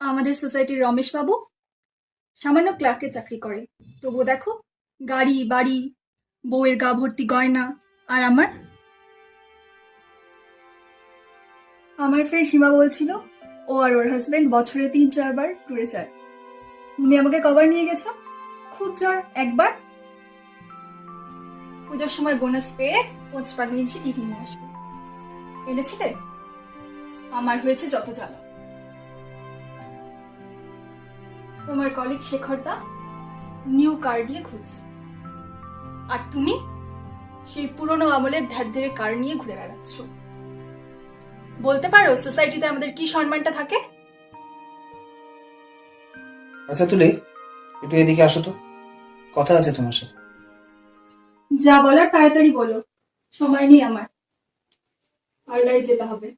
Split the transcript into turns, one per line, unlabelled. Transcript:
আমাদের সোসাইটির রমেশ বাবু সামান্য ক্লার্কের চাকরি করে, তবুও দেখো গাড়ি বাড়ি, বউয়ের গা ভর্তি গয়না। আর আমার আমার ফ্রেন্ড সীমা বলছিল ও আর ওর হাজবেন্ড বছরে 3-4 বার ট্যুরে যায়। তুমি আমাকে কবার নিয়ে গেছো? খুব জোর একবার। পুজোর সময় বোনাস পেয়ে 55 ইঞ্চি টিভি নিয়ে আসবে। এনেছিলে? আমার হয়েছে যত জ্বালা। তোমার কলিগ শেখরদা নিউ কার নিয়ে ঘুরছে, আর তুমি সেই পুরনো আমলের ধ্যার কার নিয়ে ঘুরে বেড়াচ্ছ। বলতে পারো সোসাইটিতে আমাদের কি সম্মানটা থাকে?
আচ্ছা তুলে, একটু এদিকে আসো তো, কথা আছে তোমার সাথে।
যা বলার তাড়াতাড়ি বলো, সময় নেই আমার, পার্লারে যেতে হবে।